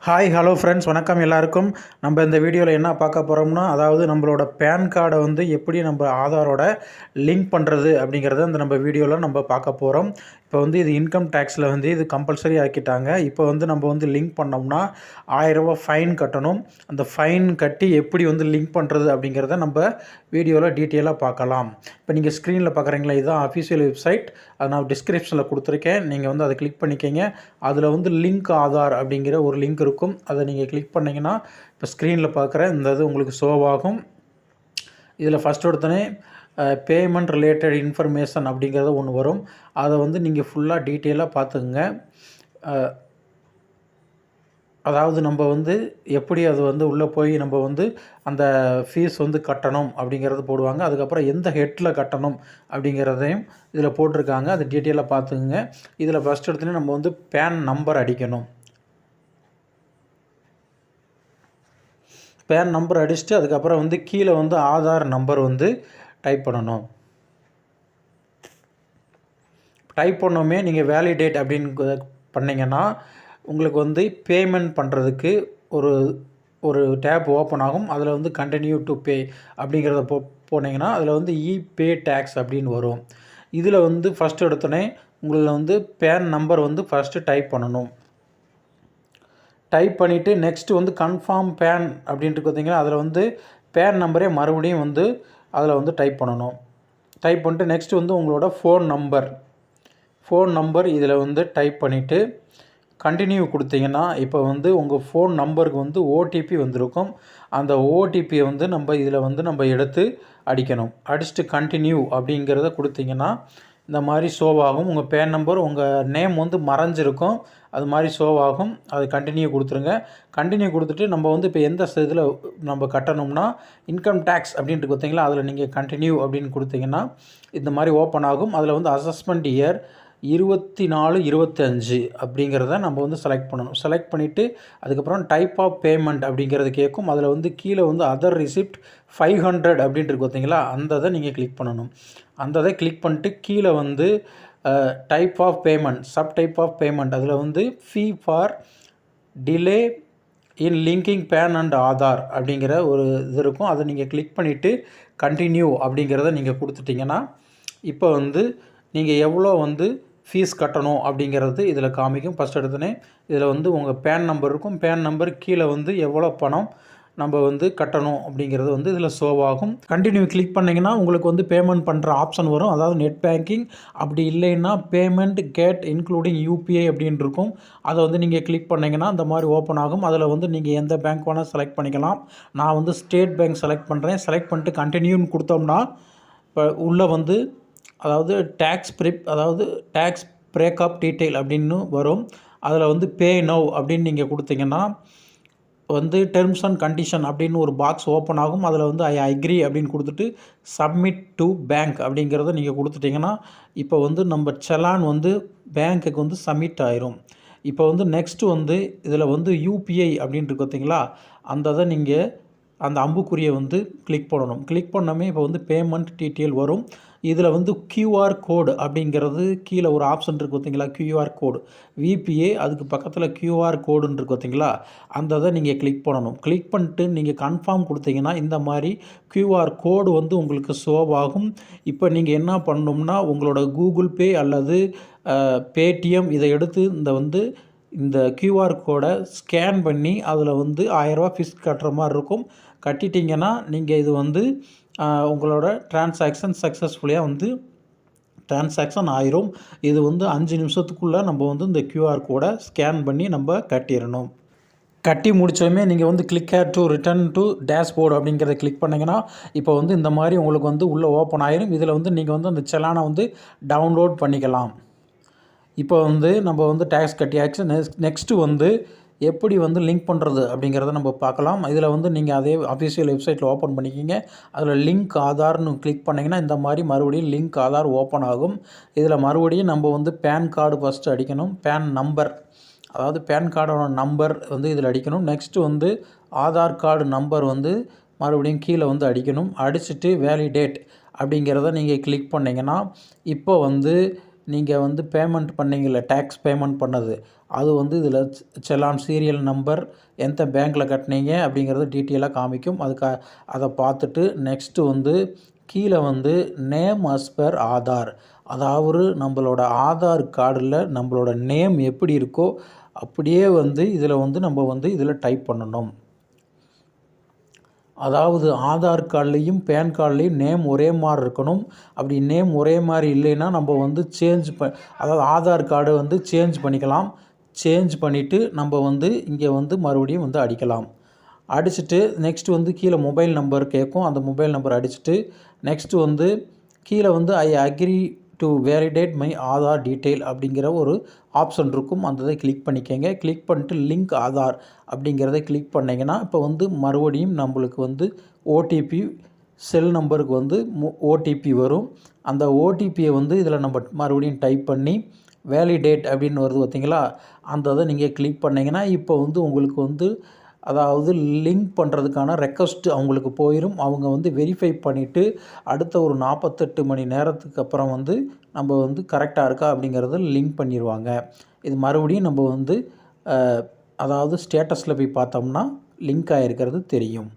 Hi hello friends, வணக்கம் எல்லாருக்கும். நம்ம இந்த வீடியோவில் என்ன பார்க்க போகிறோம்னா, அதாவது நம்மளோட பேன் கார்டை வந்து எப்படி நம்ம ஆதாரோட லிங்க் பண்ணுறது அப்படிங்கிறத நம்ம வீடியோவில் நம்ம பார்க்க போகிறோம். இப்போ வந்து இது இன்கம் டேக்ஸில் வந்து இது கம்பல்சரி ஆக்கிட்டாங்க. இப்போ வந்து நம்ம வந்து லிங்க் பண்ணோம்னா ₹1000 ஃபைன் கட்டணும். அந்த ஃபைன் கட்டி எப்படி வந்து லிங்க் பண்ணுறது அப்படிங்கிறத நம்ம வீடியோவில் டீட்டெயிலாக பார்க்கலாம். இப்போ நீங்கள் ஸ்க்ரீனில் பார்க்குறீங்களா, இதுதான் அஃபிஷியல் வெப்சைட். அதை நான் டிஸ்கிரிப்ஷனில் கொடுத்துருக்கேன். நீங்கள் வந்து அதை கிளிக் பண்ணிக்கங்க. அதில் வந்து லிங்க் ஆதார் அப்படிங்கிற ஒரு லிங்க் இருக்கும். அதை நீங்கள் கிளிக் பண்ணிங்கன்னா இப்போ ஸ்க்ரீனில் பார்க்குற இந்த இது உங்களுக்கு ஷோவாகும். இதில் ஃபஸ்ட் எடுத்தோடனே பேமெண்ட் ரிலேட்டட் இன்ஃபர்மேஷன் அப்படிங்கிறது ஒன்று வரும். அதை வந்து நீங்கள் ஃபுல்லாக டீட்டெயிலாக பார்த்துக்குங்க. அதாவது நம்ம வந்து எப்படி அது வந்து உள்ளே போய் நம்ம வந்து அந்த ஃபீஸ் வந்து கட்டணும் அப்படிங்கிறது போடுவாங்க. அதுக்கப்புறம் எந்த ஹெட்டில் கட்டணும் அப்படிங்கிறதையும் இதில் போட்டிருக்காங்க. அது டீட்டெயிலாக பார்த்துக்குங்க. இதில் ஃபஸ்ட் எடுத்தோடனே நம்ம வந்து பேன் நம்பர் அடிக்கணும். பேன் நம்பர் அடிச்சுட்டு அதுக்கப்புறம் வந்து கீழே வந்து ஆதார் நம்பர் வந்து டைப் பண்ணணும். டைப் பண்ணோமே நீங்கள் வேலிடேட் அப்படின்னு பண்ணிங்கன்னா உங்களுக்கு வந்து பேமெண்ட் பண்ணுறதுக்கு ஒரு ஒரு டேப் ஓப்பன் ஆகும். அதில் வந்து கண்டினியூ டு பே அப்படிங்கிறத போனீங்கன்னா அதில் வந்து பே டேக்ஸ் அப்படின்னு வரும். இதில் வந்து ஃபஸ்ட்டு எடுத்தோடனே உங்களில் வந்து பேன் நம்பர் வந்து ஃபஸ்ட்டு டைப் பண்ணணும். டைப் பண்ணிவிட்டு நெக்ஸ்ட்டு வந்து கன்ஃபார்ம் பேன் அப்படின்ட்டு பார்த்தீங்கன்னா அதில் வந்து பேன் நம்பரே மறுபடியும் வந்து அதில் வந்து டைப் பண்ணணும். டைப் பண்ணிட்டு நெக்ஸ்ட்டு வந்து உங்களோட ஃபோன் நம்பர் இதில் வந்து டைப் பண்ணிவிட்டு கண்டினியூ கொடுத்தீங்கன்னா இப்போ வந்து உங்கள் ஃபோன் நம்பருக்கு வந்து ஓடிபி வந்திருக்கும். அந்த ஓடிபியை வந்து நம்ம எடுத்து அடிக்கணும். அடிச்சுட்டு கண்டினியூ அப்படிங்கிறத கொடுத்தீங்கன்னா இந்த மாதிரி ஷோவாகும். உங்கள் பேன் நம்பர் உங்கள் நேம் வந்து மறைஞ்சிருக்கும். அது மாதிரி ஷோவாகும். அது கண்டினியூ கொடுத்துருங்க. கண்டினியூ கொடுத்துட்டு நம்ம வந்து இப்போ எந்த இதில் நம்ம கட்டணும்னா இன்கம் டேக்ஸ் அப்படின்ட்டு பார்த்தீங்களா, அதில் நீங்கள் கண்டினியூ அப்படின்னு கொடுத்தீங்கன்னா இந்த மாதிரி ஓப்பன் ஆகும். அதில் வந்து அசஸ்மெண்ட் இயர் 24-25 அப்படிங்கிறத நம்ம வந்து செலக்ட் பண்ணணும். செலக்ட் பண்ணிவிட்டு அதுக்கப்புறம் டைப் ஆஃப் பேமெண்ட் அப்படிங்கிறது கேட்கும். அதில் வந்து கீழே வந்து அதர் ரிசிப்ட் 500 அப்படின்ட்டு இருக்கு பார்த்தீங்களா, அந்த இதை நீங்கள் கிளிக் பண்ணணும். அந்த இதை கிளிக் பண்ணிட்டு கீழே வந்து type of payment, sub type of payment, அதில் வந்து fee for delay in linking PAN and Aadhaar அப்படிங்கிற ஒரு இது இருக்கும். அதை நீங்கள் கிளிக் பண்ணிவிட்டு கண்டினியூ அப்படிங்கிறத நீங்கள் கொடுத்துட்டிங்கன்னா இப்போ வந்து நீங்கள் எவ்வளோ வந்து ஃபீஸ் கட்டணும் அப்படிங்கிறது இதில் காமிக்கும். ஃபஸ்ட் எடுத்தோடனே இதில் வந்து உங்கள் பேன் நம்பர் இருக்கும். பேன் நம்பர் கீழே வந்து எவ்வளோ பணம் நம்ம வந்து கட்டணும் அப்படிங்கிறது வந்து இதில் ஷோவாகும். கண்டினியூ கிளிக் பண்ணிங்கன்னா உங்களுக்கு வந்து பேமெண்ட் பண்ணுற ஆப்ஷன் வரும். அதாவது நெட் பேங்கிங், அப்படி இல்லைன்னா பேமெண்ட் கேட் இன்க்ளூடிங் யூபிஐ அப்படின்னு இருக்கும். அதை வந்து நீங்கள் கிளிக் பண்ணிங்கன்னா இந்த மாதிரி ஓப்பன் ஆகும். அதில் வந்து நீங்கள் எந்த பேங்க் வேணால் செலக்ட் பண்ணிக்கலாம். நான் வந்து ஸ்டேட் பேங்க் செலக்ட் பண்ணுறேன். செலக்ட் பண்ணிட்டு கண்டினியூன்னு கொடுத்தோம்னா இப்போ உள்ளே வந்து அதாவது டேக்ஸ் பிரேக்கப் டீட்டெயில் அப்படின்னு வரும். அதில் வந்து பே நவ் அப்படின்னு நீங்கள் கொடுத்தீங்கன்னா வந்து டெர்ம்ஸ் அண்ட் கண்டிஷன் அப்படின்னு ஒரு பாக்ஸ் ஓப்பன் ஆகும். அதில் வந்து ஐ அக்ரி அப்படின்னு கொடுத்துட்டு சப்மிட் டு பேங்க் அப்படிங்கிறத நீங்கள் கொடுத்துட்டிங்கன்னா இப்போ வந்து நம்ம செலான் வந்து பேங்க்குக்கு வந்து சப்மிட் ஆயிரும். இப்போ வந்து நெக்ஸ்ட்டு வந்து இதில் வந்து யூபிஐ அப்படின்ட்டு பார்த்தீங்களா, அந்த இதை நீங்கள் அந்த அம்புக்குறியை வந்து கிளிக் பண்ணணும். கிளிக் பண்ணோமே இப்போ வந்து பேமெண்ட் டீட்டெயில் வரும். இதில் வந்து QR கோடு அப்படிங்கிறது கீழே ஒரு ஆப்ஷன் இருக்குது பார்த்தீங்களா, QR கோடு விபிஏ, அதுக்கு பக்கத்தில் QR கோடுன்னு இருக்குது பார்த்தீங்களா, அந்த இதை நீங்கள் கிளிக் பண்ணணும். கிளிக் பண்ணிட்டு நீங்கள் கன்ஃபார்ம் கொடுத்தீங்கன்னா இந்த மாதிரி QR கோடு வந்து உங்களுக்கு ஷோவாகும். இப்போ நீங்கள் என்ன பண்ணணும்னா உங்களோட கூகுள் பே அல்லது பேடிஎம் இதை எடுத்து இந்த QR கோடை ஸ்கேன் பண்ணி அதில் வந்து ₹1000 ஃபீஸ் கட்டுற மாதிரி இருக்கும். கட்டிட்டிங்கன்னா நீங்கள் இது வந்து உங்களோட டிரான்சாக்ஷன் சக்ஸஸ்ஃபுல்லியாக வந்து டிரான்சாக்ஷன் ஆயிரும். இது வந்து 5 நிமிஷத்துக்குள்ளே நம்ம வந்து இந்த QR கோடை ஸ்கேன் பண்ணி நம்ம கட்டிடணும். கட்டி முடித்தோடனே நீங்கள் வந்து click hair to return to dashboard அப்படிங்கிறத கிளிக் பண்ணிங்கன்னா இப்போ வந்து இந்த மாதிரி உங்களுக்கு வந்து உள்ளே ஓப்பன் ஆயிரும். இதில் வந்து நீங்கள் வந்து அந்த செலானை வந்து டவுன்லோட் பண்ணிக்கலாம். இப்போ வந்து நம்ம வந்து டேக்ஸ் கட்டியாச்சு. நெக்ஸ்ட்டு வந்து எப்படி வந்து லிங்க் பண்ணுறது அப்படிங்கிறத நம்ம பார்க்கலாம். இதில் வந்து நீங்கள் அதே அஃபிஷியல் வெப்சைட்டில் ஓப்பன் பண்ணிக்கிங்க. அதில் லிங்க் ஆதார்னு கிளிக் பண்ணிங்கன்னா இந்த மாதிரி மறுபடியும் லிங்க் ஆதார் ஓப்பன் ஆகும். இதில் மறுபடியும் நம்ம வந்து பேன் கார்டு ஃபஸ்ட்டு அடிக்கணும். பேன் நம்பர், அதாவது பேன் கார்டோட நம்பர் வந்து இதில் அடிக்கணும். நெக்ஸ்ட்டு வந்து ஆதார் கார்டு நம்பர் வந்து மறுபடியும் கீழே வந்து அடிக்கணும். அடிச்சுட்டு வேலிடேட் அப்படிங்கிறத நீங்கள் கிளிக் பண்ணிங்கன்னா இப்போ வந்து நீங்கள் வந்து பேமெண்ட் பண்ணீங்கல்ல, டேக்ஸ் பேமெண்ட் பண்ணது, அது வந்து இதில் செலான் சீரியல் நம்பர், எந்த பேங்க்கில் கட்டினீங்க அப்படிங்கிறது டீட்டெயிலாக காமிக்கும். அதை பார்த்துட்டு நெக்ஸ்ட்டு வந்து கீழே வந்து நேம் அஸ் பெர் ஆதார், அதாவது நம்மளோட ஆதார் கார்டில் நம்மளோட நேம் எப்படி இருக்கோ அப்படியே வந்து இதில் வந்து நம்ம வந்து இதில் டைப் பண்ணணும். அதாவது ஆதார் கார்ட்லேயும் பேன் கார்ட்லேயும் நேம் ஒரே மாதிரி இருக்கணும். அப்படி நேம் ஒரே மாதிரி இல்லைன்னா நம்ம வந்து அதாவது ஆதார் கார்டு வந்து சேஞ்ச் பண்ணிக்கலாம். சேஞ்ச் பண்ணிவிட்டு நம்ம வந்து இங்கே வந்து மறுபடியும் வந்து அடிக்கலாம். அடிச்சுட்டு நெக்ஸ்ட்டு வந்து கீழே மொபைல் நம்பர் கேட்கும். அந்த மொபைல் நம்பர் அடிச்சுட்டு நெக்ஸ்ட்டு வந்து கீழே வந்து I agree to validate my Aadhaar detail அப்படிங்கிற ஒரு ஆப்ஷன் இருக்கும். அந்த இதை கிளிக் பண்ணிக்கங்க. கிளிக் பண்ணிட்டு லிங்க் ஆதார் அப்படிங்கிறத கிளிக் பண்ணிங்கன்னா இப்போ வந்து மறுபடியும் நம்மளுக்கு வந்து ஓடிபி செல் நம்பருக்கு வந்து ஓடிபி வரும். அந்த ஓடிபியை வந்து இதில் நம்ம மறுபடியும் டைப் பண்ணி வேலிடேட் அப்படின்னு வருது பார்த்திங்களா, அந்த இதை நீங்கள் கிளிக் பண்ணிங்கன்னா இப்போ வந்து உங்களுக்கு வந்து அதாவது லிங்க் பண்ணுறதுக்கான ரெக்வஸ்ட்டு அவங்களுக்கு போயிடும். அவங்க வந்து வெரிஃபை பண்ணிவிட்டு அடுத்த ஒரு 48 மணி நேரத்துக்கு அப்புறம் வந்து நம்ம வந்து கரெக்டாக இருக்கா அப்படிங்கிறத லிங்க் பண்ணிடுவாங்க. இது மறுபடியும் நம்ம வந்து அதாவது ஸ்டேட்டஸில் போய் பார்த்தோம்னா லிங்க் ஆகிருக்கிறது தெரியும்.